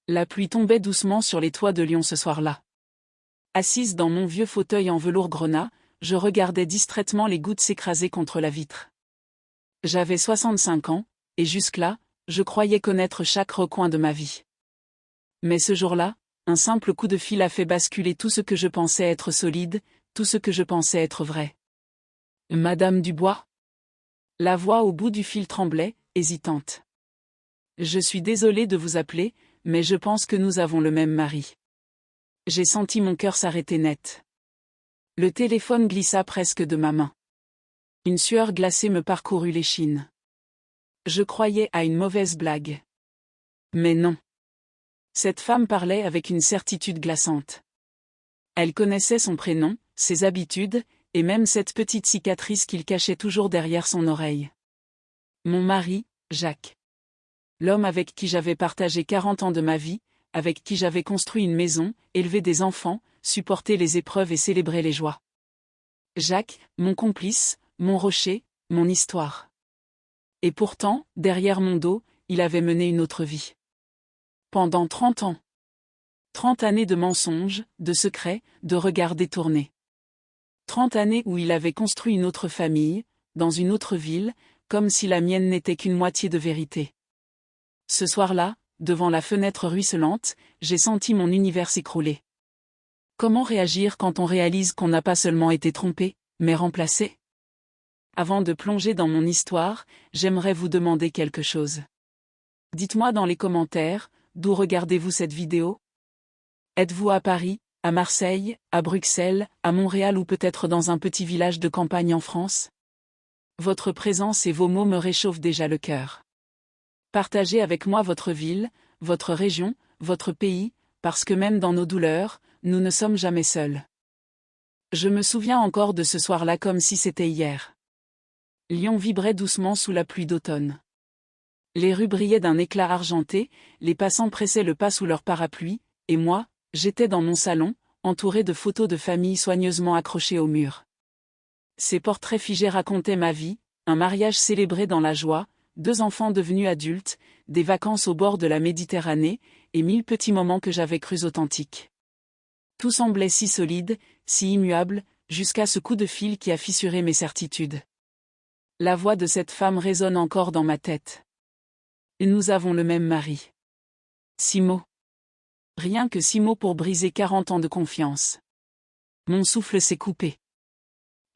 La pluie tombait doucement sur les toits de Lyon ce soir-là. Assise dans mon vieux fauteuil en velours grenat, je regardais distraitement les gouttes s'écraser contre la vitre. J'avais 65 ans, et jusque-là, je croyais connaître chaque recoin de ma vie. Mais ce jour-là, un simple coup de fil a fait basculer tout ce que je pensais être solide, tout ce que je pensais être vrai. Madame Dubois ? La voix au bout du fil tremblait, hésitante. Je suis désolée de vous appeler, mais je pense que nous avons le même mari. J'ai senti mon cœur s'arrêter net. Le téléphone glissa presque de ma main. Une sueur glacée me parcourut l'échine. Je croyais à une mauvaise blague. Mais non. Cette femme parlait avec une certitude glaçante. Elle connaissait son prénom, ses habitudes, et même cette petite cicatrice qu'il cachait toujours derrière son oreille. Mon mari, Jacques. L'homme avec qui j'avais partagé 40 ans de ma vie, avec qui j'avais construit une maison, élevé des enfants, supporté les épreuves et célébré les joies. Jacques, mon complice, mon rocher, mon histoire. Et pourtant, derrière mon dos, il avait mené une autre vie. Pendant 30 ans. 30 années de mensonges, de secrets, de regards détournés. 30 années où il avait construit une autre famille, dans une autre ville, comme si la mienne n'était qu'une moitié de vérité. Ce soir-là, devant la fenêtre ruisselante, j'ai senti mon univers s'écrouler. Comment réagir quand on réalise qu'on n'a pas seulement été trompé, mais remplacé ? Avant de plonger dans mon histoire, j'aimerais vous demander quelque chose. Dites-moi dans les commentaires, d'où regardez-vous cette vidéo ? Êtes-vous à Paris, à Marseille, à Bruxelles, à Montréal ou peut-être dans un petit village de campagne en France ? Votre présence et vos mots me réchauffent déjà le cœur. Partagez avec moi votre ville, votre région, votre pays, parce que même dans nos douleurs, nous ne sommes jamais seuls. Je me souviens encore de ce soir-là comme si c'était hier. Lyon vibrait doucement sous la pluie d'automne. Les rues brillaient d'un éclat argenté, les passants pressaient le pas sous leur parapluie, et moi, j'étais dans mon salon, entouré de photos de famille soigneusement accrochées au mur. Ces portraits figés racontaient ma vie, un mariage célébré dans la joie, 2 enfants devenus adultes, des vacances au bord de la Méditerranée, et 1000 petits moments que j'avais crus authentiques. Tout semblait si solide, si immuable, jusqu'à ce coup de fil qui a fissuré mes certitudes. La voix de cette femme résonne encore dans ma tête. Nous avons le même mari. 6 mots. Rien que 6 mots pour briser 40 ans de confiance. Mon souffle s'est coupé.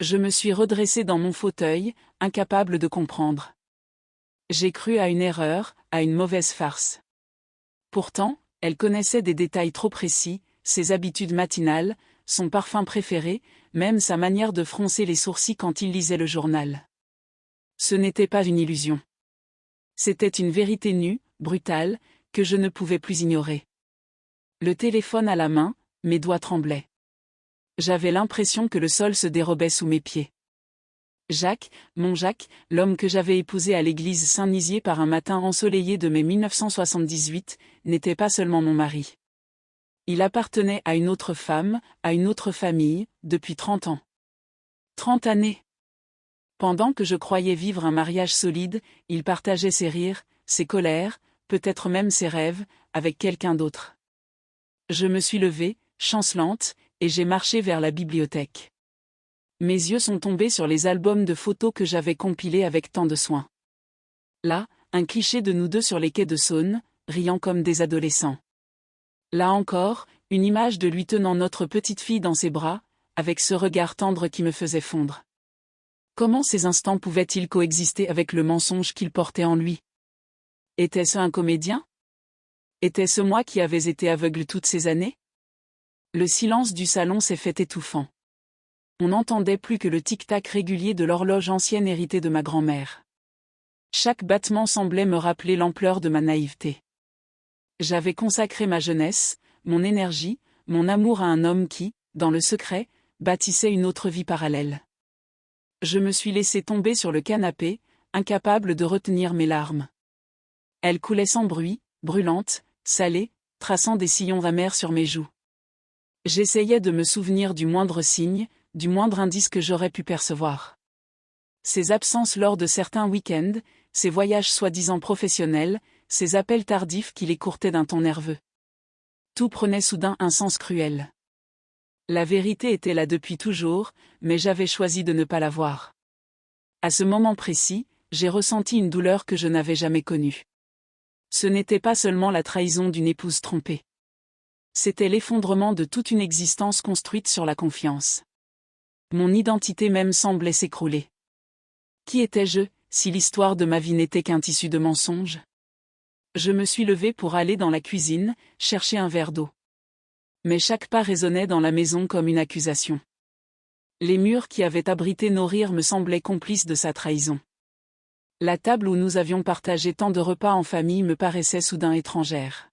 Je me suis redressée dans mon fauteuil, incapable de comprendre. J'ai cru à une erreur, à une mauvaise farce. Pourtant, elle connaissait des détails trop précis, ses habitudes matinales, son parfum préféré, même sa manière de froncer les sourcils quand il lisait le journal. Ce n'était pas une illusion. C'était une vérité nue, brutale, que je ne pouvais plus ignorer. Le téléphone à la main, mes doigts tremblaient. J'avais l'impression que le sol se dérobait sous mes pieds. Jacques, mon Jacques, l'homme que j'avais épousé à l'église Saint-Nizier par un matin ensoleillé de mai 1978, n'était pas seulement mon mari. Il appartenait à une autre femme, à une autre famille, depuis 30 ans. 30 années. Pendant que je croyais vivre un mariage solide, il partageait ses rires, ses colères, peut-être même ses rêves, avec quelqu'un d'autre. Je me suis levée, chancelante, et j'ai marché vers la bibliothèque. Mes yeux sont tombés sur les albums de photos que j'avais compilés avec tant de soin. Là, un cliché de nous deux sur les quais de Saône, riant comme des adolescents. Là encore, une image de lui tenant notre petite fille dans ses bras, avec ce regard tendre qui me faisait fondre. Comment ces instants pouvaient-ils coexister avec le mensonge qu'il portait en lui ? Était-ce un comédien ? Était-ce moi qui avais été aveugle toutes ces années ? Le silence du salon s'est fait étouffant. On n'entendait plus que le tic-tac régulier de l'horloge ancienne héritée de ma grand-mère. Chaque battement semblait me rappeler l'ampleur de ma naïveté. J'avais consacré ma jeunesse, mon énergie, mon amour à un homme qui, dans le secret, bâtissait une autre vie parallèle. Je me suis laissé tomber sur le canapé, incapable de retenir mes larmes. Elles coulaient sans bruit, brûlantes, salées, traçant des sillons amers sur mes joues. J'essayais de me souvenir du moindre signe, du moindre indice que j'aurais pu percevoir. Ses absences lors de certains week-ends, ses voyages soi-disant professionnels, ses appels tardifs qui l'écourtaient d'un ton nerveux. Tout prenait soudain un sens cruel. La vérité était là depuis toujours, mais j'avais choisi de ne pas la voir. À ce moment précis, j'ai ressenti une douleur que je n'avais jamais connue. Ce n'était pas seulement la trahison d'une épouse trompée. C'était l'effondrement de toute une existence construite sur la confiance. Mon identité même semblait s'écrouler. Qui étais-je, si l'histoire de ma vie n'était qu'un tissu de mensonges? Je me suis levée pour aller dans la cuisine, chercher un verre d'eau. Mais chaque pas résonnait dans la maison comme une accusation. Les murs qui avaient abrité nos rires me semblaient complices de sa trahison. La table où nous avions partagé tant de repas en famille me paraissait soudain étrangère.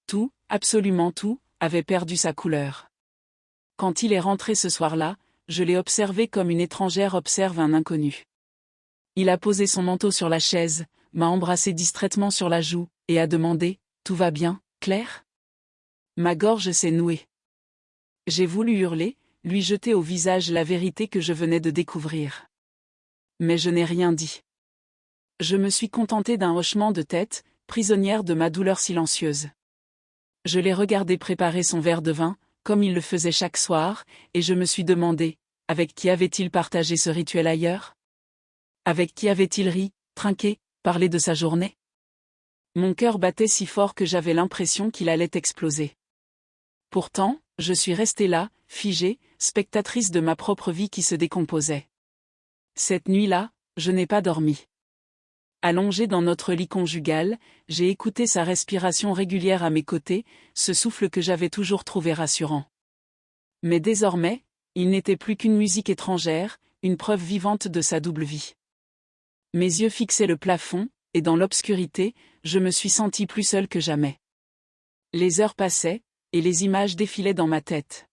Tout, absolument tout, avait perdu sa couleur. Quand il est rentré ce soir-là, je l'ai observé comme une étrangère observe un inconnu. Il a posé son manteau sur la chaise, m'a embrassé distraitement sur la joue, et a demandé « Tout va bien, Claire ?» Ma gorge s'est nouée. J'ai voulu hurler, lui jeter au visage la vérité que je venais de découvrir. Mais je n'ai rien dit. Je me suis contentée d'un hochement de tête, prisonnière de ma douleur silencieuse. Je l'ai regardé préparer son verre de vin, comme il le faisait chaque soir, et je me suis demandé, avec qui avait-il partagé ce rituel ailleurs? Avec qui avait-il ri, trinqué, parlé de sa journée? Mon cœur battait si fort que j'avais l'impression qu'il allait exploser. Pourtant, je suis restée là, figée, spectatrice de ma propre vie qui se décomposait. Cette nuit-là, je n'ai pas dormi. Allongée dans notre lit conjugal, j'ai écouté sa respiration régulière à mes côtés, ce souffle que j'avais toujours trouvé rassurant. Mais désormais, il n'était plus qu'une musique étrangère, une preuve vivante de sa double vie. Mes yeux fixaient le plafond, et dans l'obscurité, je me suis sentie plus seule que jamais. Les heures passaient, et les images défilaient dans ma tête.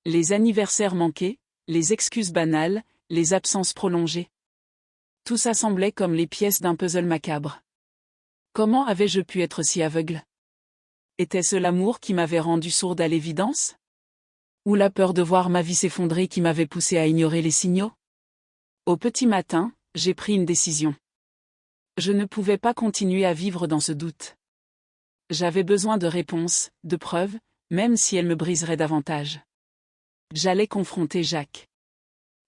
Les anniversaires manqués, les excuses banales, les absences prolongées. Tout ça semblait comme les pièces d'un puzzle macabre. Comment avais-je pu être si aveugle? Était-ce l'amour qui m'avait rendue sourde à l'évidence? Ou la peur de voir ma vie s'effondrer qui m'avait poussée à ignorer les signaux? Au petit matin, j'ai pris une décision. Je ne pouvais pas continuer à vivre dans ce doute. J'avais besoin de réponses, de preuves, même si elles me briseraient davantage. J'allais confronter Jacques.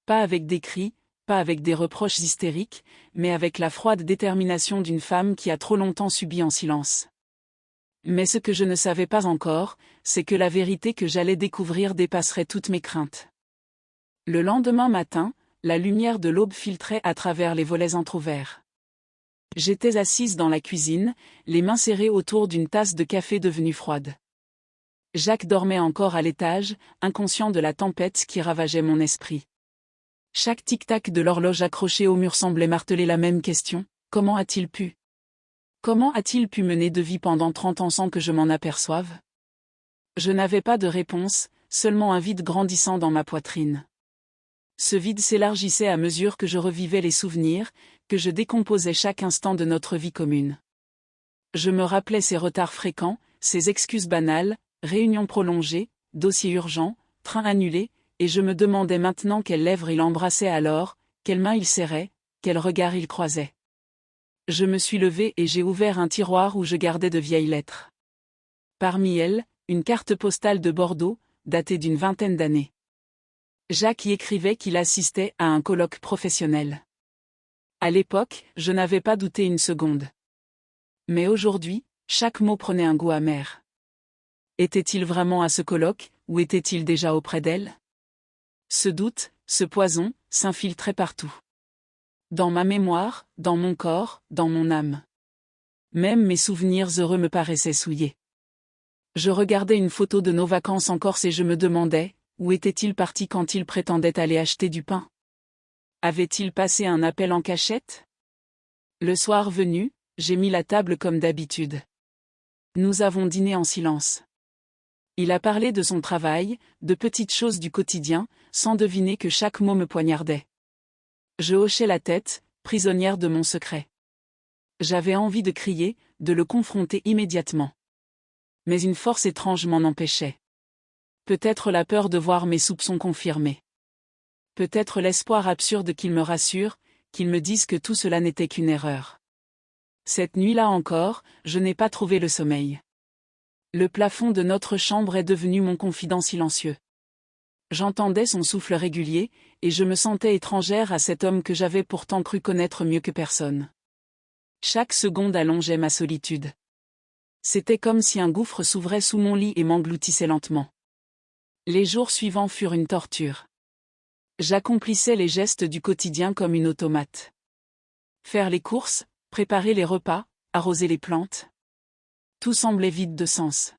Pas avec des cris, pas avec des reproches hystériques, mais avec la froide détermination d'une femme qui a trop longtemps subi en silence. Mais ce que je ne savais pas encore, c'est que la vérité que j'allais découvrir dépasserait toutes mes craintes. Le lendemain matin, la lumière de l'aube filtrait à travers les volets entr'ouverts. J'étais assise dans la cuisine, les mains serrées autour d'une tasse de café devenue froide. Jacques dormait encore à l'étage, inconscient de la tempête qui ravageait mon esprit. Chaque tic-tac de l'horloge accrochée au mur semblait marteler la même question, comment a-t-il pu? Comment a-t-il pu mener de vie pendant 30 ans sans que je m'en aperçoive? Je n'avais pas de réponse, seulement un vide grandissant dans ma poitrine. Ce vide s'élargissait à mesure que je revivais les souvenirs, que je décomposais chaque instant de notre vie commune. Je me rappelais ses retards fréquents, ses excuses banales, réunions prolongées, dossiers urgents, trains annulés, et je me demandais maintenant quelles lèvres il embrassait alors, quelles mains il serrait, quel regard il croisait. Je me suis levée et j'ai ouvert un tiroir où je gardais de vieilles lettres. Parmi elles, une carte postale de Bordeaux, datée d'une vingtaine d'années. Jacques y écrivait qu'il assistait à un colloque professionnel. À l'époque, je n'avais pas douté une seconde. Mais aujourd'hui, chaque mot prenait un goût amer. Était-il vraiment à ce colloque, ou était-il déjà auprès d'elle? Ce doute, ce poison, s'infiltrait partout. Dans ma mémoire, dans mon corps, dans mon âme. Même mes souvenirs heureux me paraissaient souillés. Je regardais une photo de nos vacances en Corse et je me demandais, où était-il parti quand il prétendait aller acheter du pain? Avait-il passé un appel en cachette? Le soir venu, j'ai mis la table comme d'habitude. Nous avons dîné en silence. Il a parlé de son travail, de petites choses du quotidien, sans deviner que chaque mot me poignardait. Je hochais la tête, prisonnière de mon secret. J'avais envie de crier, de le confronter immédiatement. Mais une force étrange m'en empêchait. Peut-être la peur de voir mes soupçons confirmés. Peut-être l'espoir absurde qu'il me rassure, qu'il me dise que tout cela n'était qu'une erreur. Cette nuit-là encore, je n'ai pas trouvé le sommeil. Le plafond de notre chambre est devenu mon confident silencieux. J'entendais son souffle régulier, et je me sentais étrangère à cet homme que j'avais pourtant cru connaître mieux que personne. Chaque seconde allongeait ma solitude. C'était comme si un gouffre s'ouvrait sous mon lit et m'engloutissait lentement. Les jours suivants furent une torture. J'accomplissais les gestes du quotidien comme une automate. Faire les courses, préparer les repas, arroser les plantes. Tout semblait vide de sens.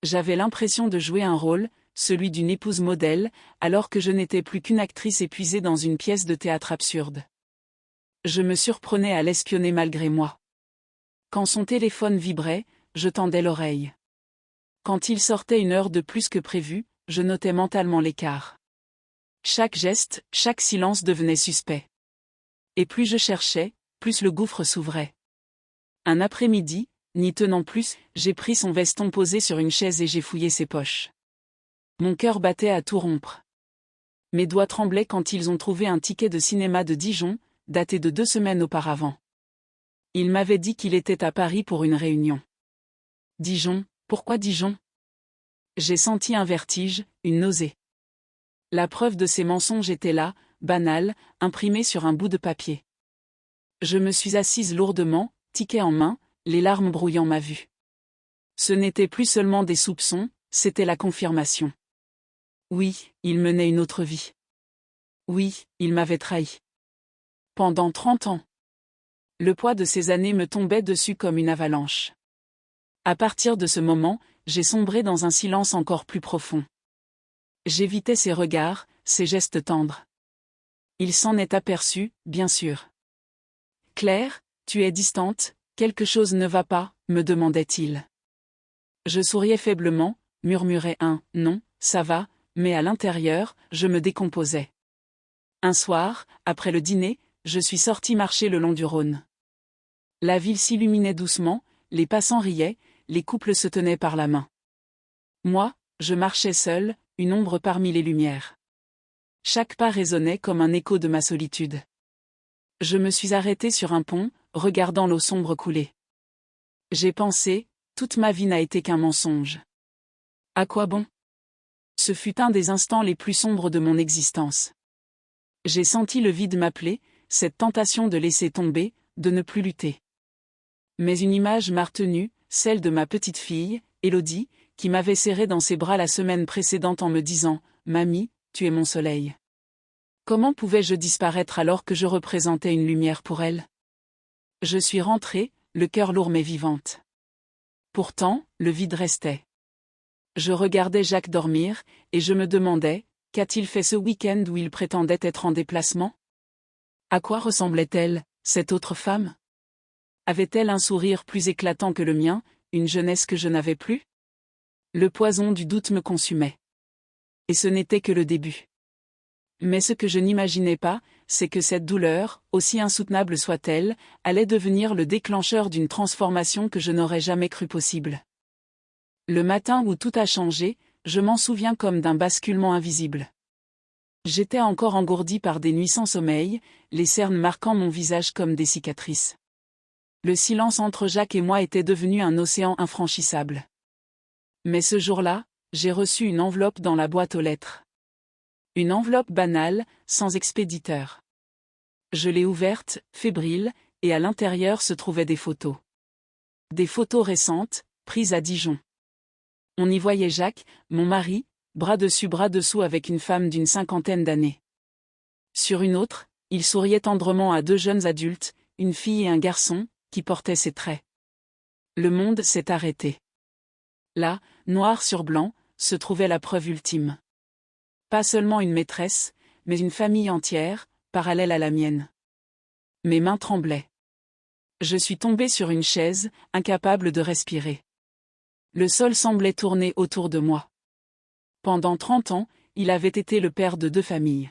J'avais l'impression de jouer un rôle, celui d'une épouse modèle, alors que je n'étais plus qu'une actrice épuisée dans une pièce de théâtre absurde. Je me surprenais à l'espionner malgré moi. Quand son téléphone vibrait, je tendais l'oreille. Quand il sortait une heure de plus que prévu, je notais mentalement l'écart. Chaque geste, chaque silence devenait suspect. Et plus je cherchais, plus le gouffre s'ouvrait. Un après-midi, n'y tenant plus, j'ai pris son veston posé sur une chaise et j'ai fouillé ses poches. Mon cœur battait à tout rompre. Mes doigts tremblaient quand ils ont trouvé un ticket de cinéma de Dijon, daté de 2 semaines auparavant. Il m'avait dit qu'il était à Paris pour une réunion. Dijon, pourquoi Dijon? J'ai senti un vertige, une nausée. La preuve de ces mensonges était là, banale, imprimée sur un bout de papier. Je me suis assise lourdement, ticket en main, les larmes brouillant ma vue. Ce n'était plus seulement des soupçons, c'était la confirmation. Oui, il menait une autre vie. Oui, il m'avait trahi. Pendant 30 ans. Le poids de ces années me tombait dessus comme une avalanche. À partir de ce moment, j'ai sombré dans un silence encore plus profond. J'évitais ses regards, ses gestes tendres. Il s'en est aperçu, bien sûr. Claire, tu es distante, quelque chose ne va pas, me demandait-il. Je souriais faiblement, murmurais un « non, ça va », mais à l'intérieur, je me décomposais. Un soir, après le dîner, je suis sortie marcher le long du Rhône. La ville s'illuminait doucement, les passants riaient, les couples se tenaient par la main. Moi, je marchais seule, une ombre parmi les lumières. Chaque pas résonnait comme un écho de ma solitude. Je me suis arrêtée sur un pont, regardant l'eau sombre couler. J'ai pensé, toute ma vie n'a été qu'un mensonge. À quoi bon? Ce fut un des instants les plus sombres de mon existence. J'ai senti le vide m'appeler, cette tentation de laisser tomber, de ne plus lutter. Mais une image m'a retenue, celle de ma petite fille, Élodie, qui m'avait serré dans ses bras la semaine précédente en me disant « Mamie, tu es mon soleil ». Comment pouvais-je disparaître alors que je représentais une lumière pour elle? Je suis rentrée, le cœur lourd mais vivante. Pourtant, le vide restait. Je regardais Jacques dormir, et je me demandais, qu'a-t-il fait ce week-end où il prétendait être en déplacement? À quoi ressemblait-elle, cette autre femme? Avait-elle un sourire plus éclatant que le mien, une jeunesse que je n'avais plus? Le poison du doute me consumait. Et ce n'était que le début. Mais ce que je n'imaginais pas, c'est que cette douleur, aussi insoutenable soit-elle, allait devenir le déclencheur d'une transformation que je n'aurais jamais cru possible. Le matin où tout a changé, je m'en souviens comme d'un basculement invisible. J'étais encore engourdie par des nuits sans sommeil, les cernes marquant mon visage comme des cicatrices. Le silence entre Jacques et moi était devenu un océan infranchissable. Mais ce jour-là, j'ai reçu une enveloppe dans la boîte aux lettres. Une enveloppe banale, sans expéditeur. Je l'ai ouverte, fébrile, et à l'intérieur se trouvaient des photos. Des photos récentes, prises à Dijon. On y voyait Jacques, mon mari, bras dessus bras dessous avec une femme d'une 50aine d'années. Sur une autre, il souriait tendrement à 2 jeunes adultes, une fille et un garçon, qui portaient ses traits. Le monde s'est arrêté. Là, noir sur blanc, se trouvait la preuve ultime. Pas seulement une maîtresse, mais une famille entière, parallèle à la mienne. Mes mains tremblaient. Je suis tombée sur une chaise, incapable de respirer. Le sol semblait tourner autour de moi. Pendant 30 ans, il avait été le père de 2 familles.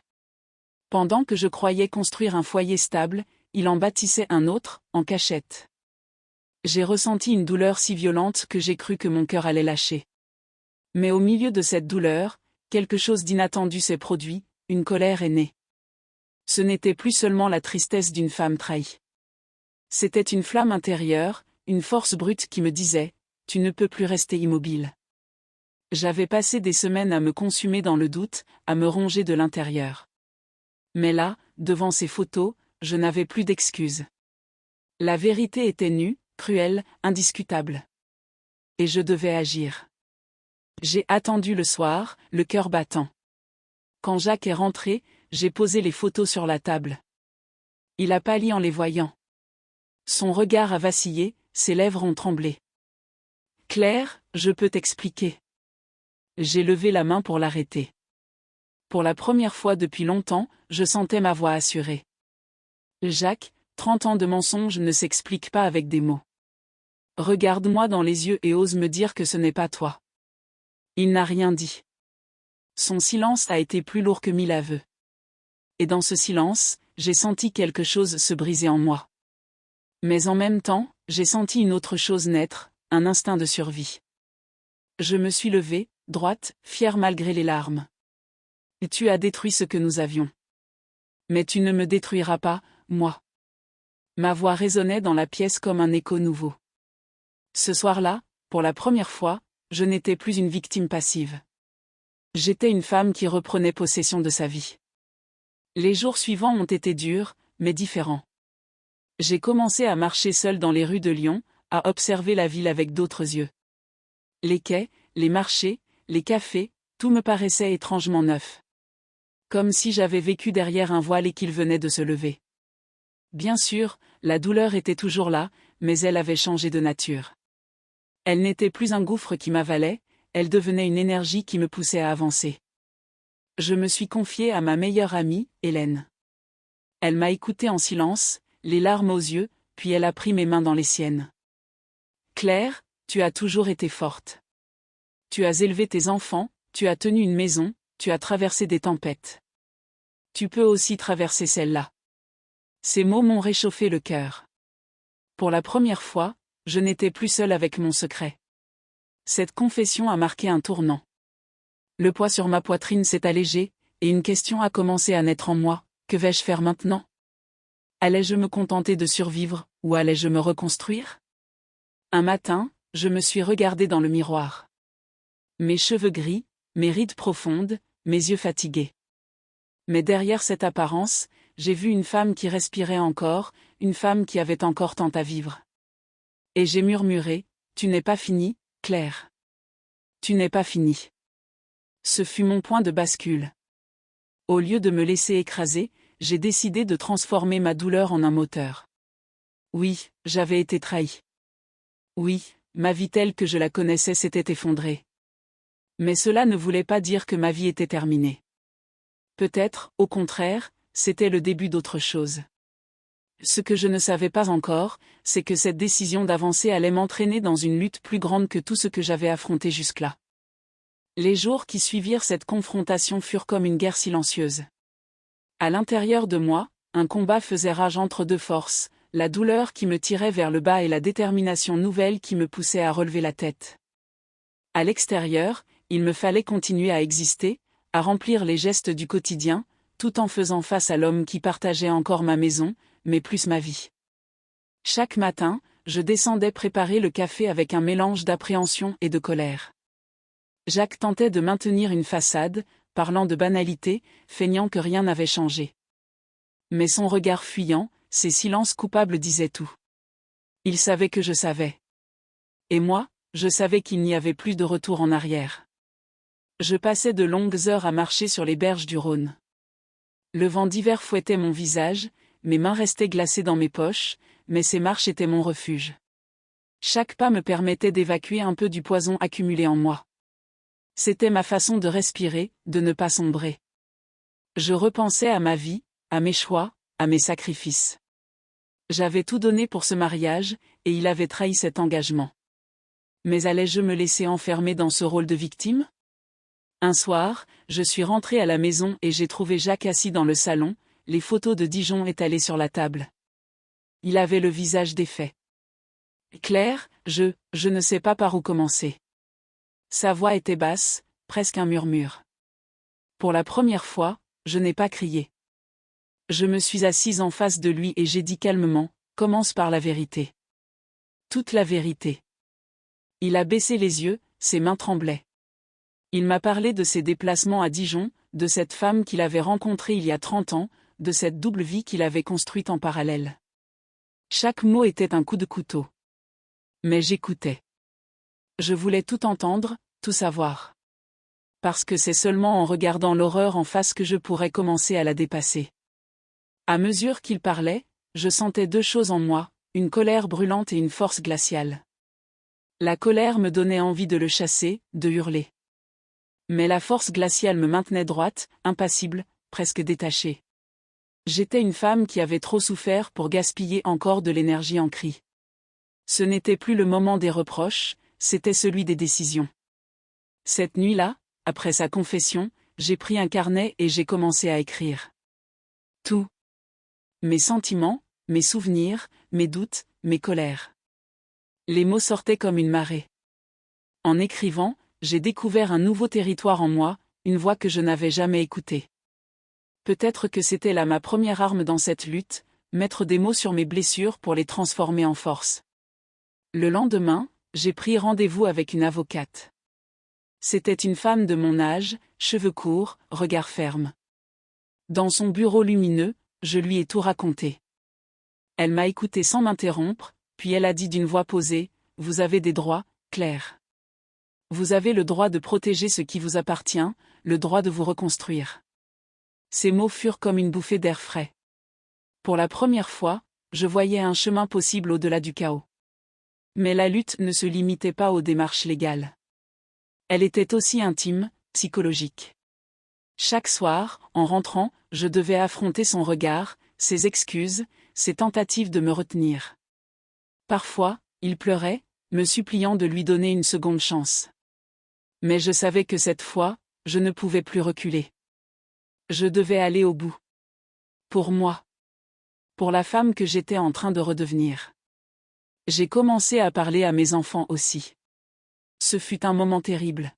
Pendant que je croyais construire un foyer stable, il en bâtissait un autre, en cachette. J'ai ressenti une douleur si violente que j'ai cru que mon cœur allait lâcher. Mais au milieu de cette douleur, quelque chose d'inattendu s'est produit, une colère est née. Ce n'était plus seulement la tristesse d'une femme trahie. C'était une flamme intérieure, une force brute qui me disait tu ne peux plus rester immobile. J'avais passé des semaines à me consumer dans le doute, à me ronger de l'intérieur. Mais là, devant ces photos, je n'avais plus d'excuses. La vérité était nue, cruelle, indiscutable. Et je devais agir. J'ai attendu le soir, le cœur battant. Quand Jacques est rentré, j'ai posé les photos sur la table. Il a pâli en les voyant. Son regard a vacillé, ses lèvres ont tremblé. Claire, je peux t'expliquer. J'ai levé la main pour l'arrêter. Pour la première fois depuis longtemps, je sentais ma voix assurée. Jacques, 30 ans de mensonges ne s'expliquent pas avec des mots. Regarde-moi dans les yeux et ose me dire que ce n'est pas toi. Il n'a rien dit. Son silence a été plus lourd que 1000 aveux. Et dans ce silence, j'ai senti quelque chose se briser en moi. Mais en même temps, j'ai senti une autre chose naître, un instinct de survie. Je me suis levée, droite, fière malgré les larmes. Tu as détruit ce que nous avions. Mais tu ne me détruiras pas, moi. Ma voix résonnait dans la pièce comme un écho nouveau. Ce soir-là, pour la première fois, je n'étais plus une victime passive. J'étais une femme qui reprenait possession de sa vie. Les jours suivants ont été durs, mais différents. J'ai commencé à marcher seule dans les rues de Lyon, à observer la ville avec d'autres yeux. Les quais, les marchés, les cafés, tout me paraissait étrangement neuf. Comme si j'avais vécu derrière un voile et qu'il venait de se lever. Bien sûr, la douleur était toujours là, mais elle avait changé de nature. Elle n'était plus un gouffre qui m'avalait, elle devenait une énergie qui me poussait à avancer. Je me suis confiée à ma meilleure amie, Hélène. Elle m'a écoutée en silence, les larmes aux yeux, puis elle a pris mes mains dans les siennes. Claire, tu as toujours été forte. Tu as élevé tes enfants, tu as tenu une maison, tu as traversé des tempêtes. Tu peux aussi traverser celle-là. Ces mots m'ont réchauffé le cœur. Pour la première fois, je n'étais plus seule avec mon secret. Cette confession a marqué un tournant. Le poids sur ma poitrine s'est allégé, et une question a commencé à naître en moi, que vais-je faire maintenant? Allais-je me contenter de survivre, ou allais-je me reconstruire? Un matin, je me suis regardée dans le miroir. Mes cheveux gris, mes rides profondes, mes yeux fatigués. Mais derrière cette apparence, j'ai vu une femme qui respirait encore, une femme qui avait encore tant à vivre. Et j'ai murmuré, tu n'es pas finie, Claire. Tu n'es pas finie. Ce fut mon point de bascule. Au lieu de me laisser écraser, j'ai décidé de transformer ma douleur en un moteur. Oui, j'avais été trahie. Oui, ma vie telle que je la connaissais s'était effondrée. Mais cela ne voulait pas dire que ma vie était terminée. Peut-être, au contraire, c'était le début d'autre chose. Ce que je ne savais pas encore, c'est que cette décision d'avancer allait m'entraîner dans une lutte plus grande que tout ce que j'avais affronté jusque-là. Les jours qui suivirent cette confrontation furent comme une guerre silencieuse. À l'intérieur de moi, un combat faisait rage entre deux forces, la douleur qui me tirait vers le bas et la détermination nouvelle qui me poussait à relever la tête. À l'extérieur, il me fallait continuer à exister, à remplir les gestes du quotidien, tout en faisant face à l'homme qui partageait encore ma maison, mais plus ma vie. Chaque matin, je descendais préparer le café avec un mélange d'appréhension et de colère. Jacques tentait de maintenir une façade, parlant de banalité, feignant que rien n'avait changé. Mais son regard fuyant, ses silences coupables disaient tout. Il savait que je savais. Et moi, je savais qu'il n'y avait plus de retour en arrière. Je passais de longues heures à marcher sur les berges du Rhône. Le vent d'hiver fouettait mon visage, mes mains restaient glacées dans mes poches, mais ces marches étaient mon refuge. Chaque pas me permettait d'évacuer un peu du poison accumulé en moi. C'était ma façon de respirer, de ne pas sombrer. Je repensais à ma vie, à mes choix, à mes sacrifices. J'avais tout donné pour ce mariage, et il avait trahi cet engagement. Mais allais-je me laisser enfermer dans ce rôle de victime? Un soir, je suis rentrée à la maison et j'ai trouvé Jacques assis dans le salon, les photos de Dijon étalées sur la table. Il avait le visage défait. Claire, je ne sais pas par où commencer. Sa voix était basse, presque un murmure. Pour la première fois, je n'ai pas crié. Je me suis assise en face de lui et j'ai dit calmement, commence par la vérité. Toute la vérité. Il a baissé les yeux, ses mains tremblaient. Il m'a parlé de ses déplacements à Dijon, de cette femme qu'il avait rencontrée il y a 30 ans, de cette double vie qu'il avait construite en parallèle. Chaque mot était un coup de couteau. Mais j'écoutais. Je voulais tout entendre, tout savoir. Parce que c'est seulement en regardant l'horreur en face que je pourrais commencer à la dépasser. À mesure qu'il parlait, je sentais deux choses en moi, une colère brûlante et une force glaciale. La colère me donnait envie de le chasser, de hurler. Mais la force glaciale me maintenait droite, impassible, presque détachée. J'étais une femme qui avait trop souffert pour gaspiller encore de l'énergie en cris. Ce n'était plus le moment des reproches, c'était celui des décisions. Cette nuit-là, après sa confession, j'ai pris un carnet et j'ai commencé à écrire. Tout. Mes sentiments, mes souvenirs, mes doutes, mes colères. Les mots sortaient comme une marée. En écrivant, j'ai découvert un nouveau territoire en moi, une voix que je n'avais jamais écoutée. Peut-être que c'était là ma première arme dans cette lutte, mettre des mots sur mes blessures pour les transformer en force. Le lendemain, j'ai pris rendez-vous avec une avocate. C'était une femme de mon âge, cheveux courts, regard ferme. Dans son bureau lumineux, je lui ai tout raconté. Elle m'a écouté sans m'interrompre, puis elle a dit d'une voix posée, « Vous avez des droits, Claire. Vous avez le droit de protéger ce qui vous appartient, le droit de vous reconstruire. » Ces mots furent comme une bouffée d'air frais. Pour la première fois, je voyais un chemin possible au-delà du chaos. Mais la lutte ne se limitait pas aux démarches légales. Elle était aussi intime, psychologique. Chaque soir, en rentrant, je devais affronter son regard, ses excuses, ses tentatives de me retenir. Parfois, il pleurait, me suppliant de lui donner une seconde chance. Mais je savais que cette fois, je ne pouvais plus reculer. Je devais aller au bout. Pour moi. Pour la femme que j'étais en train de redevenir. J'ai commencé à parler à mes enfants aussi. Ce fut un moment terrible.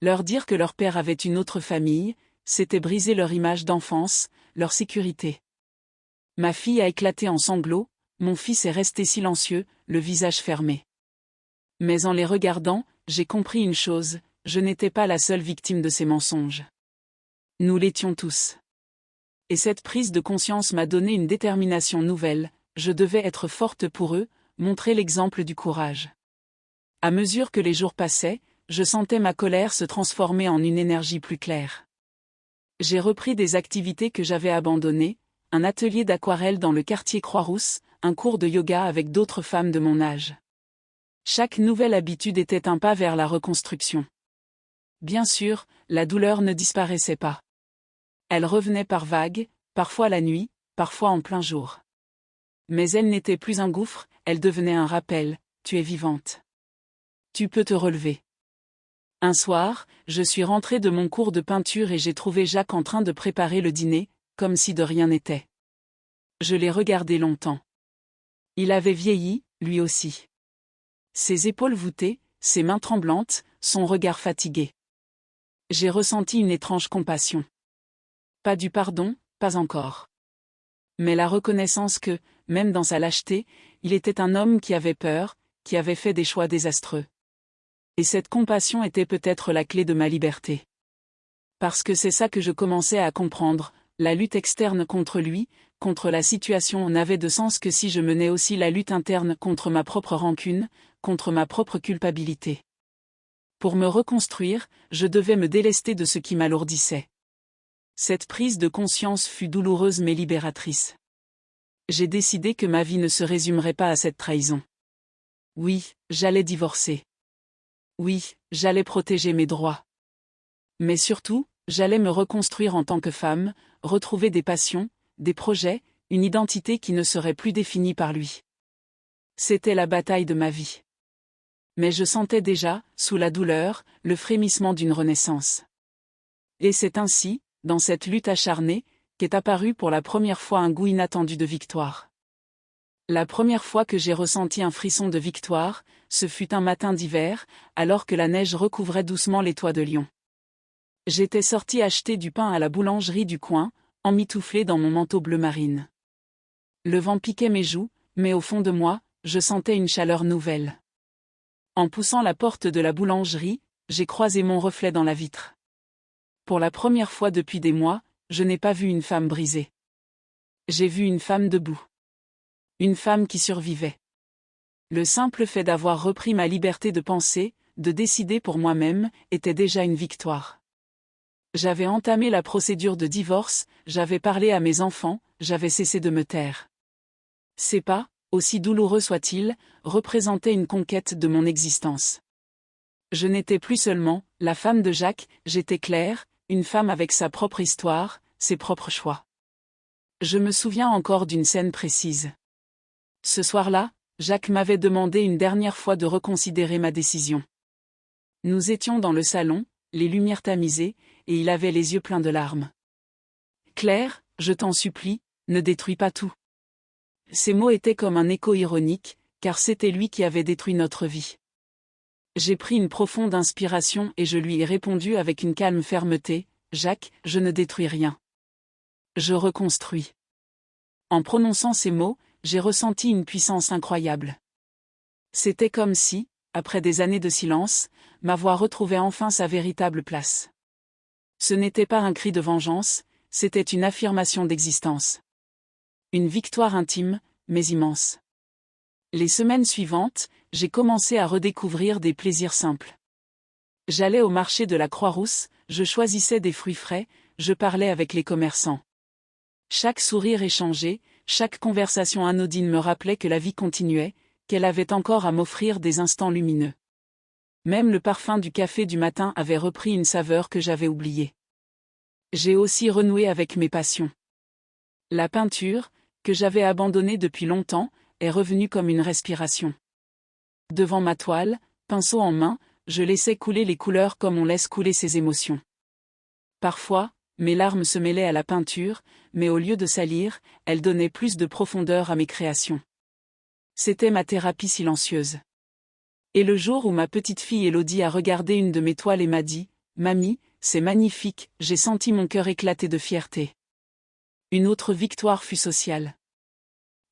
Leur dire que leur père avait une autre famille, c'était briser leur image d'enfance, leur sécurité. Ma fille a éclaté en sanglots, mon fils est resté silencieux, le visage fermé. Mais en les regardant, j'ai compris une chose, je n'étais pas la seule victime de ces mensonges. Nous l'étions tous. Et cette prise de conscience m'a donné une détermination nouvelle, je devais être forte pour eux, montrer l'exemple du courage. À mesure que les jours passaient, je sentais ma colère se transformer en une énergie plus claire. J'ai repris des activités que j'avais abandonnées, un atelier d'aquarelle dans le quartier Croix-Rousse, un cours de yoga avec d'autres femmes de mon âge. Chaque nouvelle habitude était un pas vers la reconstruction. Bien sûr, la douleur ne disparaissait pas. Elle revenait par vagues, parfois la nuit, parfois en plein jour. Mais elle n'était plus un gouffre, elle devenait un rappel, tu es vivante. Tu peux te relever. Un soir, je suis rentrée de mon cours de peinture et j'ai trouvé Jacques en train de préparer le dîner, comme si de rien n'était. Je l'ai regardé longtemps. Il avait vieilli, lui aussi. Ses épaules voûtées, ses mains tremblantes, son regard fatigué. J'ai ressenti une étrange compassion. Pas du pardon, pas encore. Mais la reconnaissance que, même dans sa lâcheté, il était un homme qui avait peur, qui avait fait des choix désastreux. Et cette compassion était peut-être la clé de ma liberté. Parce que c'est ça que je commençais à comprendre, la lutte externe contre lui, contre la situation n'avait de sens que si je menais aussi la lutte interne contre ma propre rancune, contre ma propre culpabilité. Pour me reconstruire, je devais me délester de ce qui m'alourdissait. Cette prise de conscience fut douloureuse mais libératrice. J'ai décidé que ma vie ne se résumerait pas à cette trahison. Oui, j'allais divorcer. Oui, j'allais protéger mes droits. Mais surtout, j'allais me reconstruire en tant que femme, retrouver des passions, des projets, une identité qui ne serait plus définie par lui. C'était la bataille de ma vie. Mais je sentais déjà, sous la douleur, le frémissement d'une renaissance. Et c'est ainsi, dans cette lutte acharnée, qu'est apparu pour la première fois un goût inattendu de victoire. La première fois que j'ai ressenti un frisson de victoire, ce fut un matin d'hiver, alors que la neige recouvrait doucement les toits de Lyon. J'étais sortie acheter du pain à la boulangerie du coin, emmitouflée dans mon manteau bleu marine. Le vent piquait mes joues, mais au fond de moi, je sentais une chaleur nouvelle. En poussant la porte de la boulangerie, j'ai croisé mon reflet dans la vitre. Pour la première fois depuis des mois, je n'ai pas vu une femme brisée. J'ai vu une femme debout. Une femme qui survivait. Le simple fait d'avoir repris ma liberté de penser, de décider pour moi-même, était déjà une victoire. J'avais entamé la procédure de divorce, j'avais parlé à mes enfants, j'avais cessé de me taire. Ces pas, aussi douloureux soient-ils, représentaient une conquête de mon existence. Je n'étais plus seulement la femme de Jacques, j'étais Claire, une femme avec sa propre histoire, ses propres choix. Je me souviens encore d'une scène précise. Ce soir-là, Jacques m'avait demandé une dernière fois de reconsidérer ma décision. Nous étions dans le salon, les lumières tamisées, et il avait les yeux pleins de larmes. « Claire, je t'en supplie, ne détruis pas tout. » Ces mots étaient comme un écho ironique, car c'était lui qui avait détruit notre vie. J'ai pris une profonde inspiration et je lui ai répondu avec une calme fermeté, « Jacques, je ne détruis rien. Je reconstruis. » En prononçant ces mots, j'ai ressenti une puissance incroyable. C'était comme si, après des années de silence, ma voix retrouvait enfin sa véritable place. Ce n'était pas un cri de vengeance, c'était une affirmation d'existence. Une victoire intime, mais immense. Les semaines suivantes, j'ai commencé à redécouvrir des plaisirs simples. J'allais au marché de la Croix-Rousse, je choisissais des fruits frais, je parlais avec les commerçants. Chaque sourire échangé, chaque conversation anodine me rappelait que la vie continuait, qu'elle avait encore à m'offrir des instants lumineux. Même le parfum du café du matin avait repris une saveur que j'avais oubliée. J'ai aussi renoué avec mes passions. La peinture, que j'avais abandonnée depuis longtemps, est revenue comme une respiration. Devant ma toile, pinceau en main, je laissais couler les couleurs comme on laisse couler ses émotions. Parfois, mes larmes se mêlaient à la peinture, mais au lieu de salir, elles donnaient plus de profondeur à mes créations. C'était ma thérapie silencieuse. Et le jour où ma petite fille Élodie a regardé une de mes toiles et m'a dit « Mamie, c'est magnifique », j'ai senti mon cœur éclater de fierté. Une autre victoire fut sociale.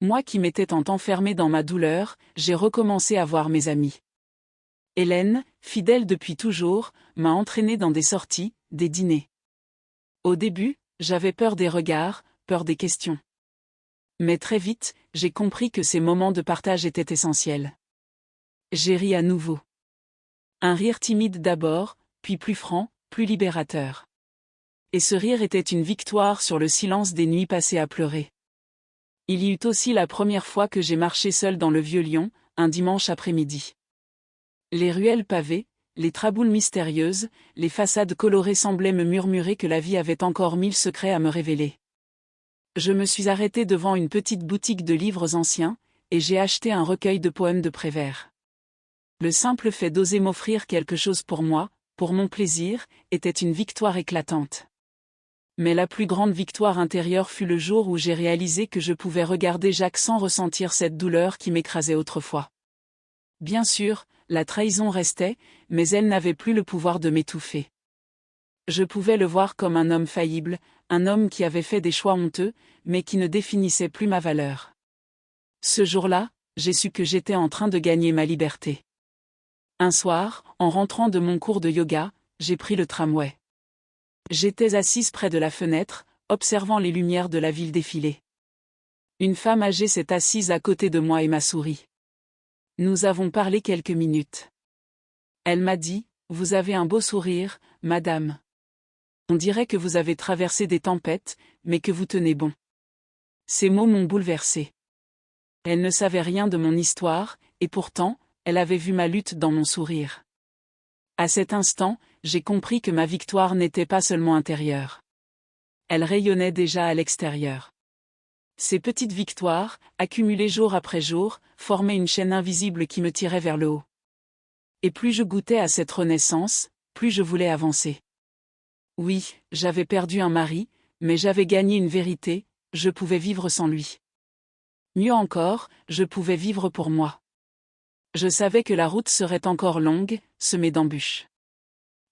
Moi qui m'étais tant enfermée dans ma douleur, j'ai recommencé à voir mes amis. Hélène, fidèle depuis toujours, m'a entraînée dans des sorties, des dîners. Au début, j'avais peur des regards, peur des questions. Mais très vite, j'ai compris que ces moments de partage étaient essentiels. J'ai ri à nouveau. Un rire timide d'abord, puis plus franc, plus libérateur. Et ce rire était une victoire sur le silence des nuits passées à pleurer. Il y eut aussi la première fois que j'ai marché seul dans le vieux Lyon, un dimanche après-midi. Les ruelles pavées, les traboules mystérieuses, les façades colorées semblaient me murmurer que la vie avait encore 1000 secrets à me révéler. Je me suis arrêté devant une petite boutique de livres anciens, et j'ai acheté un recueil de poèmes de Prévert. Le simple fait d'oser m'offrir quelque chose pour moi, pour mon plaisir, était une victoire éclatante. Mais la plus grande victoire intérieure fut le jour où j'ai réalisé que je pouvais regarder Jacques sans ressentir cette douleur qui m'écrasait autrefois. Bien sûr, la trahison restait, mais elle n'avait plus le pouvoir de m'étouffer. Je pouvais le voir comme un homme faillible, un homme qui avait fait des choix honteux, mais qui ne définissait plus ma valeur. Ce jour-là, j'ai su que j'étais en train de gagner ma liberté. Un soir, en rentrant de mon cours de yoga, j'ai pris le tramway. J'étais assise près de la fenêtre, observant les lumières de la ville défiler. Une femme âgée s'est assise à côté de moi et m'a souri. Nous avons parlé quelques minutes. Elle m'a dit, « Vous avez un beau sourire, madame. On dirait que vous avez traversé des tempêtes, mais que vous tenez bon. » Ces mots m'ont bouleversée. Elle ne savait rien de mon histoire, et pourtant, elle avait vu ma lutte dans mon sourire. À cet instant, j'ai compris que ma victoire n'était pas seulement intérieure. Elle rayonnait déjà à l'extérieur. Ces petites victoires, accumulées jour après jour, formaient une chaîne invisible qui me tirait vers le haut. Et plus je goûtais à cette renaissance, plus je voulais avancer. Oui, j'avais perdu un mari, mais j'avais gagné une vérité, je pouvais vivre sans lui. Mieux encore, je pouvais vivre pour moi. Je savais que la route serait encore longue, semée d'embûches.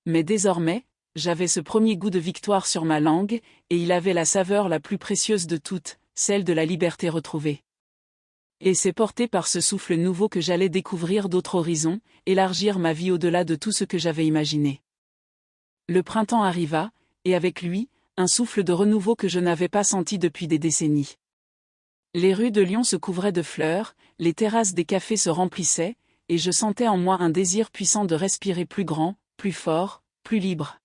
Mais désormais, j'avais ce premier goût de victoire sur ma langue, et il avait la saveur la plus précieuse de toutes, celle de la liberté retrouvée. Et c'est porté par ce souffle nouveau que j'allais découvrir d'autres horizons, élargir ma vie au-delà de tout ce que j'avais imaginé. Le printemps arriva, et avec lui, un souffle de renouveau que je n'avais pas senti depuis des décennies. Les rues de Lyon se couvraient de fleurs, les terrasses des cafés se remplissaient, et je sentais en moi un désir puissant de respirer plus grand, plus fort, plus libre.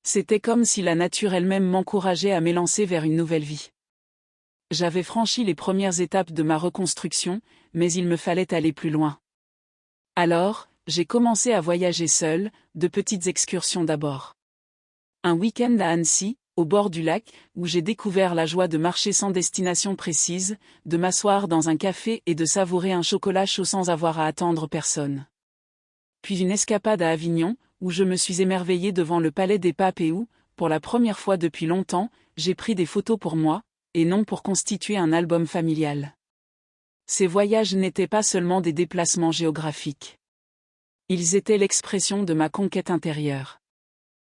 C'était comme si la nature elle-même m'encourageait à m'élancer vers une nouvelle vie. J'avais franchi les premières étapes de ma reconstruction, mais il me fallait aller plus loin. Alors, j'ai commencé à voyager seul, de petites excursions d'abord. Un week-end à Annecy, au bord du lac, où j'ai découvert la joie de marcher sans destination précise, de m'asseoir dans un café et de savourer un chocolat chaud sans avoir à attendre personne. Puis une escapade à Avignon, où je me suis émerveillée devant le Palais des Papes et où, pour la première fois depuis longtemps, j'ai pris des photos pour moi, et non pour constituer un album familial. Ces voyages n'étaient pas seulement des déplacements géographiques. Ils étaient l'expression de ma conquête intérieure.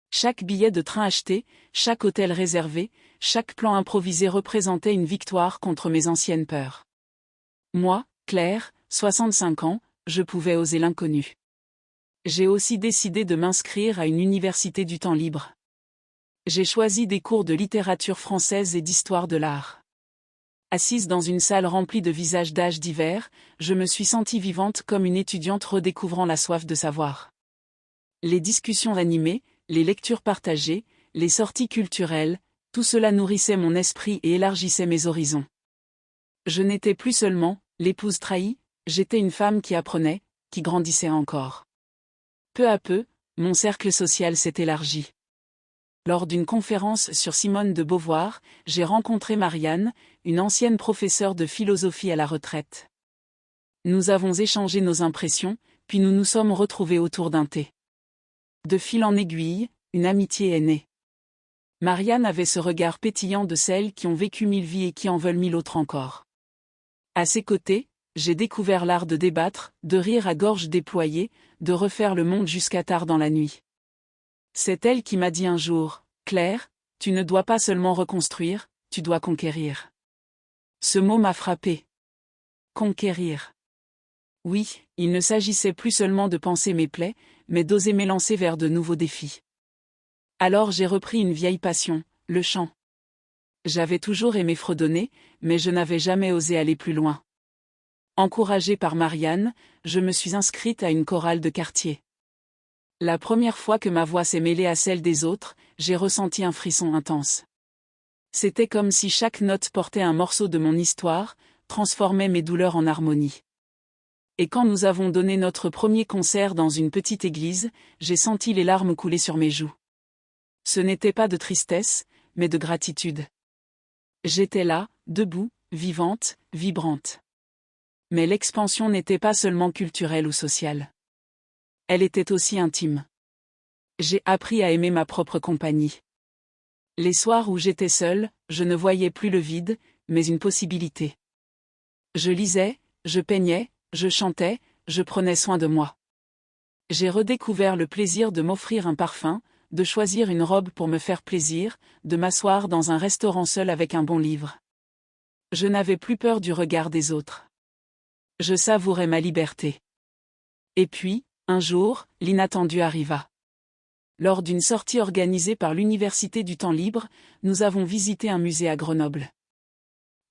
Chaque billet de train acheté, chaque hôtel réservé, chaque plan improvisé représentait une victoire contre mes anciennes peurs. Moi, Claire, 65 ans, je pouvais oser l'inconnu. J'ai aussi décidé de m'inscrire à une université du temps libre. J'ai choisi des cours de littérature française et d'histoire de l'art. Assise dans une salle remplie de visages d'âges divers, je me suis sentie vivante comme une étudiante redécouvrant la soif de savoir. Les discussions animées, les lectures partagées, les sorties culturelles, tout cela nourrissait mon esprit et élargissait mes horizons. Je n'étais plus seulement l'épouse trahie, j'étais une femme qui apprenait, qui grandissait encore. Peu à peu, mon cercle social s'est élargi. Lors d'une conférence sur Simone de Beauvoir, j'ai rencontré Marianne, une ancienne professeure de philosophie à la retraite. Nous avons échangé nos impressions, puis nous nous sommes retrouvés autour d'un thé. De fil en aiguille, une amitié est née. Marianne avait ce regard pétillant de celles qui ont vécu 1000 vies et qui en veulent 1000 autres encore. À ses côtés, j'ai découvert l'art de débattre, de rire à gorge déployée, de refaire le monde jusqu'à tard dans la nuit. C'est elle qui m'a dit un jour, « Claire, tu ne dois pas seulement reconstruire, tu dois conquérir. » Ce mot m'a frappé. Conquérir. Oui, il ne s'agissait plus seulement de panser mes plaies, mais d'oser m'élancer vers de nouveaux défis. Alors j'ai repris une vieille passion, le chant. J'avais toujours aimé fredonner, mais je n'avais jamais osé aller plus loin. Encouragée par Marianne, je me suis inscrite à une chorale de quartier. La première fois que ma voix s'est mêlée à celle des autres, j'ai ressenti un frisson intense. C'était comme si chaque note portait un morceau de mon histoire, transformait mes douleurs en harmonie. Et quand nous avons donné notre premier concert dans une petite église, j'ai senti les larmes couler sur mes joues. Ce n'était pas de tristesse, mais de gratitude. J'étais là, debout, vivante, vibrante. Mais l'expansion n'était pas seulement culturelle ou sociale. Elle était aussi intime. J'ai appris à aimer ma propre compagnie. Les soirs où j'étais seule, je ne voyais plus le vide, mais une possibilité. Je lisais, je peignais, je chantais, je prenais soin de moi. J'ai redécouvert le plaisir de m'offrir un parfum, de choisir une robe pour me faire plaisir, de m'asseoir dans un restaurant seul avec un bon livre. Je n'avais plus peur du regard des autres. Je savourais ma liberté. Et puis, un jour, l'inattendu arriva. Lors d'une sortie organisée par l'Université du Temps Libre, nous avons visité un musée à Grenoble.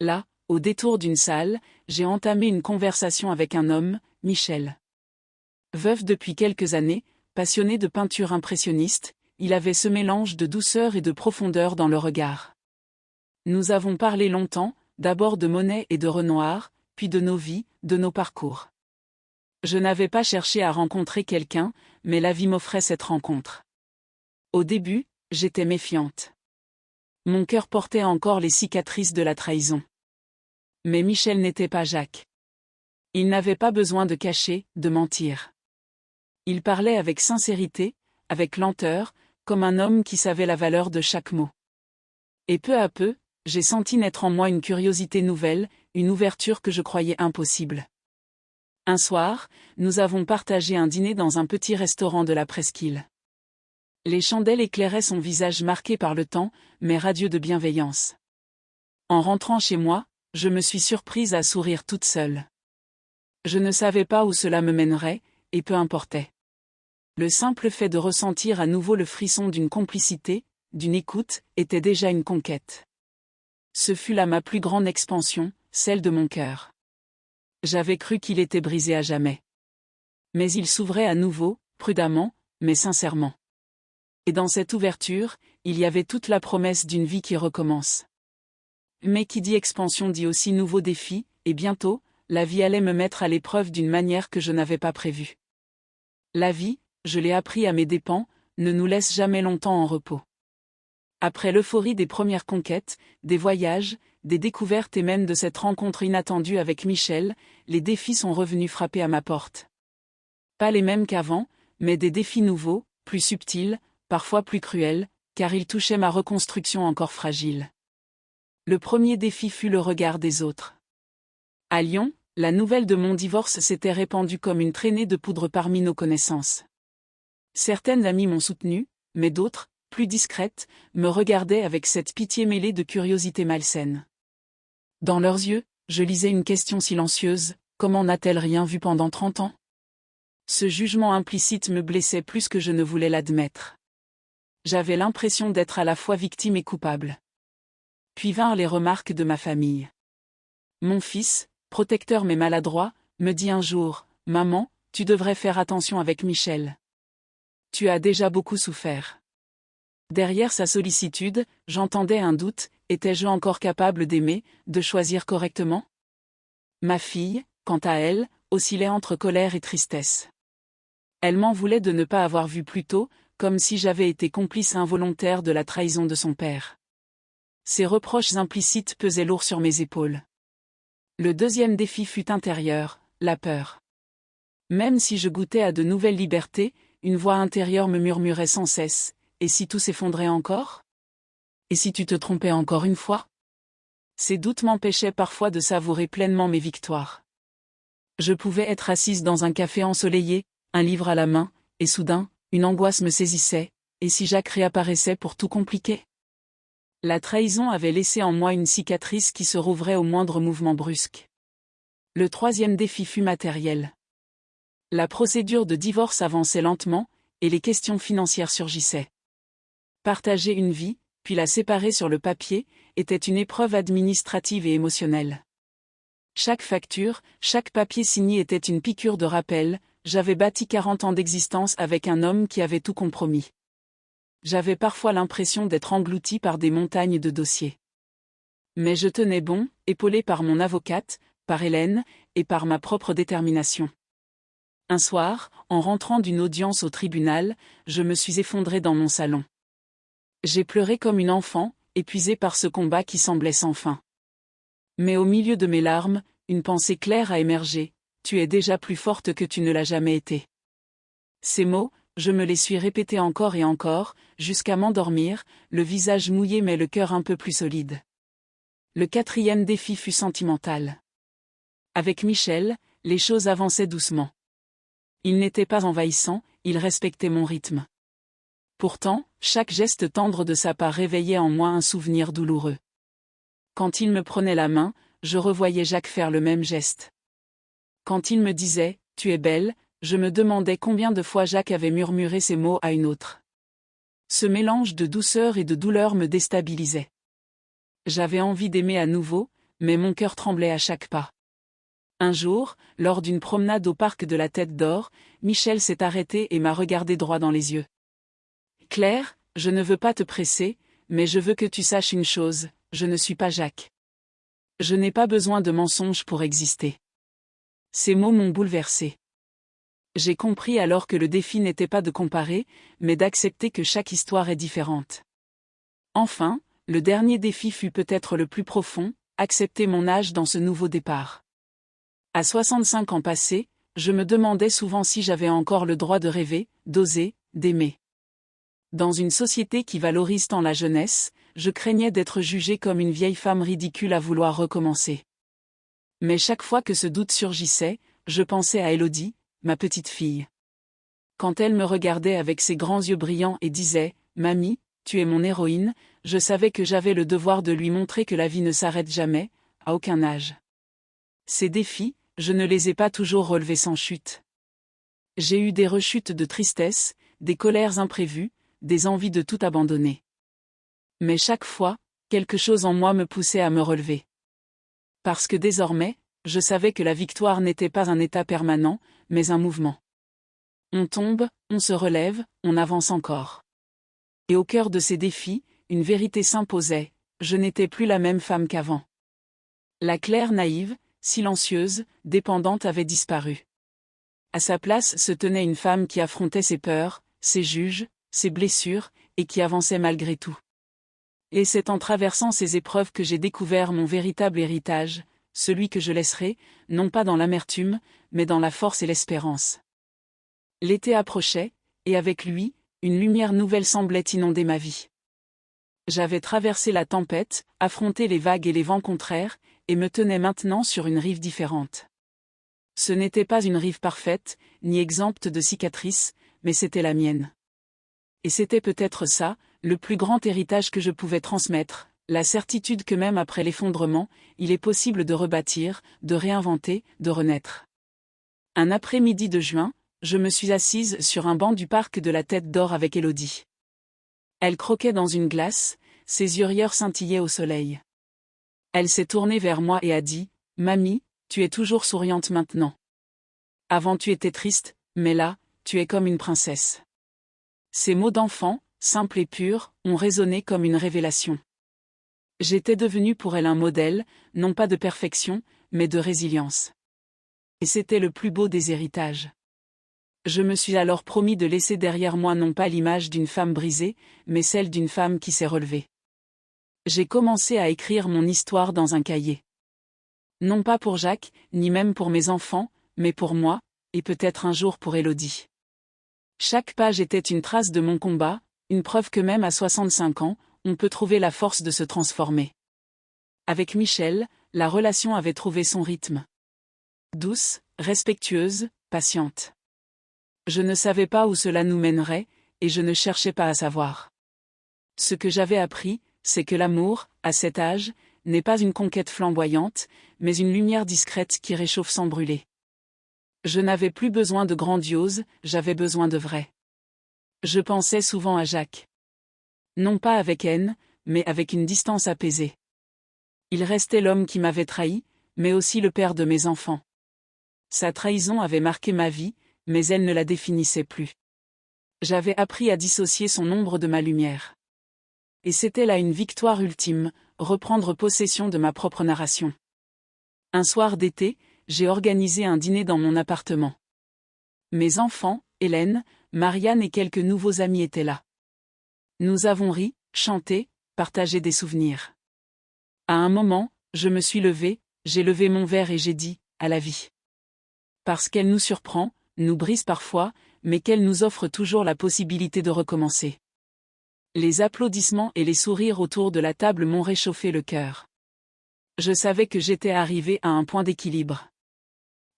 Là, au détour d'une salle, j'ai entamé une conversation avec un homme, Michel. Veuf depuis quelques années, passionné de peinture impressionniste, il avait ce mélange de douceur et de profondeur dans le regard. Nous avons parlé longtemps, d'abord de Monet et de Renoir, puis de nos vies, de nos parcours. Je n'avais pas cherché à rencontrer quelqu'un, mais la vie m'offrait cette rencontre. Au début, j'étais méfiante. Mon cœur portait encore les cicatrices de la trahison. Mais Michel n'était pas Jacques. Il n'avait pas besoin de cacher, de mentir. Il parlait avec sincérité, avec lenteur, comme un homme qui savait la valeur de chaque mot. Et peu à peu, j'ai senti naître en moi une curiosité nouvelle, une ouverture que je croyais impossible. Un soir, nous avons partagé un dîner dans un petit restaurant de la presqu'île. Les chandelles éclairaient son visage marqué par le temps, mais radieux de bienveillance. En rentrant chez moi, je me suis surprise à sourire toute seule. Je ne savais pas où cela me mènerait, et peu importait. Le simple fait de ressentir à nouveau le frisson d'une complicité, d'une écoute, était déjà une conquête. Ce fut là ma plus grande expansion, celle de mon cœur. J'avais cru qu'il était brisé à jamais. Mais il s'ouvrait à nouveau, prudemment, mais sincèrement. Et dans cette ouverture, il y avait toute la promesse d'une vie qui recommence. Mais qui dit expansion dit aussi nouveau défi, et bientôt, la vie allait me mettre à l'épreuve d'une manière que je n'avais pas prévue. La vie, je l'ai appris à mes dépens, ne nous laisse jamais longtemps en repos. Après l'euphorie des premières conquêtes, des voyages, des découvertes et même de cette rencontre inattendue avec Michel, les défis sont revenus frapper à ma porte. Pas les mêmes qu'avant, mais des défis nouveaux, plus subtils, parfois plus cruels, car ils touchaient ma reconstruction encore fragile. Le premier défi fut le regard des autres. À Lyon, la nouvelle de mon divorce s'était répandue comme une traînée de poudre parmi nos connaissances. Certaines amies m'ont soutenue, mais d'autres, plus discrètes, me regardaient avec cette pitié mêlée de curiosité malsaine. Dans leurs yeux, je lisais une question silencieuse, comment n'a-t-elle rien vu pendant 30 ans ? Ce jugement implicite me blessait plus que je ne voulais l'admettre. J'avais l'impression d'être à la fois victime et coupable. Puis vinrent les remarques de ma famille. Mon fils, protecteur mais maladroit, me dit un jour, « Maman, tu devrais faire attention avec Michel. Tu as déjà beaucoup souffert. » Derrière sa sollicitude, j'entendais un doute, étais-je encore capable d'aimer, de choisir correctement ? Ma fille, quant à elle, oscillait entre colère et tristesse. Elle m'en voulait de ne pas avoir vu plus tôt, comme si j'avais été complice involontaire de la trahison de son père. Ces reproches implicites pesaient lourd sur mes épaules. Le deuxième défi fut intérieur, la peur. Même si je goûtais à de nouvelles libertés, une voix intérieure me murmurait sans cesse, « Et si tout s'effondrait encore ? Et si tu te trompais encore une fois ?» Ces doutes m'empêchaient parfois de savourer pleinement mes victoires. Je pouvais être assise dans un café ensoleillé, un livre à la main, et soudain, une angoisse me saisissait, et si Jacques réapparaissait pour tout compliquer ? La trahison avait laissé en moi une cicatrice qui se rouvrait au moindre mouvement brusque. Le troisième défi fut matériel. La procédure de divorce avançait lentement, et les questions financières surgissaient. Partager une vie, puis la séparer sur le papier, était une épreuve administrative et émotionnelle. Chaque facture, chaque papier signé était une piqûre de rappel, j'avais bâti 40 ans d'existence avec un homme qui avait tout compromis. J'avais parfois l'impression d'être englouti par des montagnes de dossiers. Mais je tenais bon, épaulé par mon avocate, par Hélène, et par ma propre détermination. Un soir, en rentrant d'une audience au tribunal, je me suis effondré dans mon salon. J'ai pleuré comme une enfant, épuisée par ce combat qui semblait sans fin. Mais au milieu de mes larmes, une pensée claire a émergé, « Tu es déjà plus forte que tu ne l'as jamais été. » Ces mots, je me les suis répétés encore et encore, jusqu'à m'endormir, le visage mouillé mais le cœur un peu plus solide. Le quatrième défi fut sentimental. Avec Michel, les choses avançaient doucement. Il n'était pas envahissant, il respectait mon rythme. Pourtant, chaque geste tendre de sa part réveillait en moi un souvenir douloureux. Quand il me prenait la main, je revoyais Jacques faire le même geste. Quand il me disait « Tu es belle », je me demandais combien de fois Jacques avait murmuré ces mots à une autre. Ce mélange de douceur et de douleur me déstabilisait. J'avais envie d'aimer à nouveau, mais mon cœur tremblait à chaque pas. Un jour, lors d'une promenade au parc de la Tête d'Or, Michel s'est arrêté et m'a regardé droit dans les yeux. « Claire, je ne veux pas te presser, mais je veux que tu saches une chose, je ne suis pas Jacques. Je n'ai pas besoin de mensonges pour exister. » Ces mots m'ont bouleversée. J'ai compris alors que le défi n'était pas de comparer, mais d'accepter que chaque histoire est différente. Enfin, le dernier défi fut peut-être le plus profond, accepter mon âge dans ce nouveau départ. À 65 ans passés, je me demandais souvent si j'avais encore le droit de rêver, d'oser, d'aimer. Dans une société qui valorise tant la jeunesse, je craignais d'être jugée comme une vieille femme ridicule à vouloir recommencer. Mais chaque fois que ce doute surgissait, je pensais à Élodie, ma petite fille. Quand elle me regardait avec ses grands yeux brillants et disait « Mamie, tu es mon héroïne », je savais que j'avais le devoir de lui montrer que la vie ne s'arrête jamais, à aucun âge. Ces défis, je ne les ai pas toujours relevés sans chute. J'ai eu des rechutes de tristesse, des colères imprévues, des envies de tout abandonner. Mais chaque fois, quelque chose en moi me poussait à me relever. Parce que désormais, je savais que la victoire n'était pas un état permanent, mais un mouvement. On tombe, on se relève, on avance encore. Et au cœur de ces défis, une vérité s'imposait, je n'étais plus la même femme qu'avant. La Claire naïve, silencieuse, dépendante avait disparu. À sa place se tenait une femme qui affrontait ses peurs, ses juges, ses blessures, et qui avançait malgré tout. Et c'est en traversant ces épreuves que j'ai découvert mon véritable héritage, celui que je laisserai, non pas dans l'amertume, mais dans la force et l'espérance. L'été approchait, et avec lui, une lumière nouvelle semblait inonder ma vie. J'avais traversé la tempête, affronté les vagues et les vents contraires, et me tenais maintenant sur une rive différente. Ce n'était pas une rive parfaite, ni exempte de cicatrices, mais c'était la mienne. Et c'était peut-être ça, le plus grand héritage que je pouvais transmettre, la certitude que même après l'effondrement, il est possible de rebâtir, de réinventer, de renaître. Un après-midi de juin, je me suis assise sur un banc du parc de la Tête d'Or avec Élodie. Elle croquait dans une glace, ses yeux rieurs scintillaient au soleil. Elle s'est tournée vers moi et a dit « Mamie, tu es toujours souriante maintenant. Avant tu étais triste, mais là, tu es comme une princesse. » Ces mots d'enfant, simples et purs, ont résonné comme une révélation. J'étais devenue pour elle un modèle, non pas de perfection, mais de résilience. Et c'était le plus beau des héritages. Je me suis alors promis de laisser derrière moi non pas l'image d'une femme brisée, mais celle d'une femme qui s'est relevée. J'ai commencé à écrire mon histoire dans un cahier. Non pas pour Jacques, ni même pour mes enfants, mais pour moi, et peut-être un jour pour Élodie. Chaque page était une trace de mon combat, une preuve que même à 65 ans, on peut trouver la force de se transformer. Avec Michel, la relation avait trouvé son rythme. Douce, respectueuse, patiente. Je ne savais pas où cela nous mènerait, et je ne cherchais pas à savoir. Ce que j'avais appris, c'est que l'amour, à cet âge, n'est pas une conquête flamboyante, mais une lumière discrète qui réchauffe sans brûler. Je n'avais plus besoin de grandiose, j'avais besoin de vrai. Je pensais souvent à Jacques. Non pas avec haine, mais avec une distance apaisée. Il restait l'homme qui m'avait trahi, mais aussi le père de mes enfants. Sa trahison avait marqué ma vie, mais elle ne la définissait plus. J'avais appris à dissocier son ombre de ma lumière. Et c'était là une victoire ultime, reprendre possession de ma propre narration. Un soir d'été, j'ai organisé un dîner dans mon appartement. Mes enfants, Hélène, Marianne et quelques nouveaux amis étaient là. Nous avons ri, chanté, partagé des souvenirs. À un moment, je me suis levée, j'ai levé mon verre et j'ai dit « à la vie ». Parce qu'elle nous surprend, nous brise parfois, mais qu'elle nous offre toujours la possibilité de recommencer. Les applaudissements et les sourires autour de la table m'ont réchauffé le cœur. Je savais que j'étais arrivée à un point d'équilibre.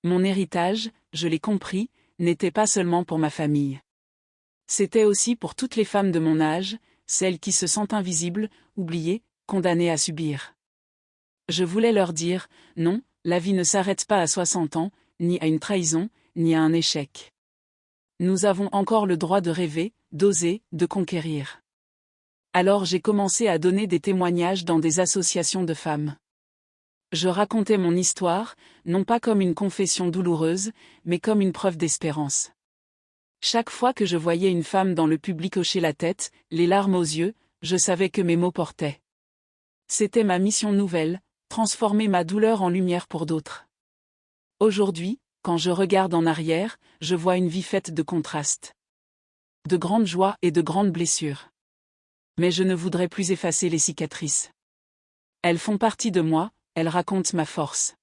Mon héritage, je l'ai compris, n'était pas seulement pour ma famille. C'était aussi pour toutes les femmes de mon âge, celles qui se sentent invisibles, oubliées, condamnées à subir. Je voulais leur dire, non, la vie ne s'arrête pas à 60 ans, ni à une trahison, ni à un échec. Nous avons encore le droit de rêver, d'oser, de conquérir. Alors j'ai commencé à donner des témoignages dans des associations de femmes. Je racontais mon histoire, non pas comme une confession douloureuse, mais comme une preuve d'espérance. Chaque fois que je voyais une femme dans le public hocher la tête, les larmes aux yeux, je savais que mes mots portaient. C'était ma mission nouvelle, transformer ma douleur en lumière pour d'autres. Aujourd'hui, quand je regarde en arrière, je vois une vie faite de contrastes. De grandes joies et de grandes blessures. Mais je ne voudrais plus effacer les cicatrices. Elles font partie de moi, elles racontent ma force.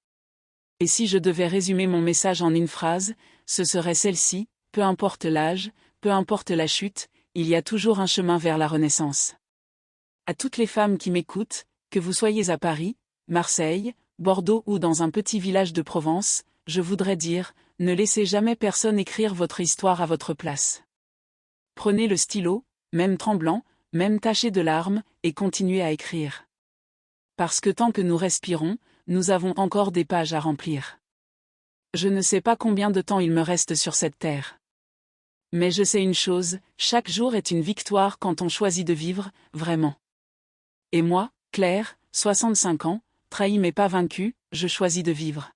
Et si je devais résumer mon message en une phrase, ce serait celle-ci, peu importe l'âge, peu importe la chute, il y a toujours un chemin vers la renaissance. À toutes les femmes qui m'écoutent, que vous soyez à Paris, Marseille, Bordeaux ou dans un petit village de Provence, je voudrais dire, ne laissez jamais personne écrire votre histoire à votre place. Prenez le stylo, même tremblant, même taché de larmes, et continuez à écrire. Parce que tant que nous respirons, nous avons encore des pages à remplir. Je ne sais pas combien de temps il me reste sur cette terre. Mais je sais une chose, chaque jour est une victoire quand on choisit de vivre, vraiment. Et moi, Claire, 65 ans, trahie mais pas vaincue, je choisis de vivre.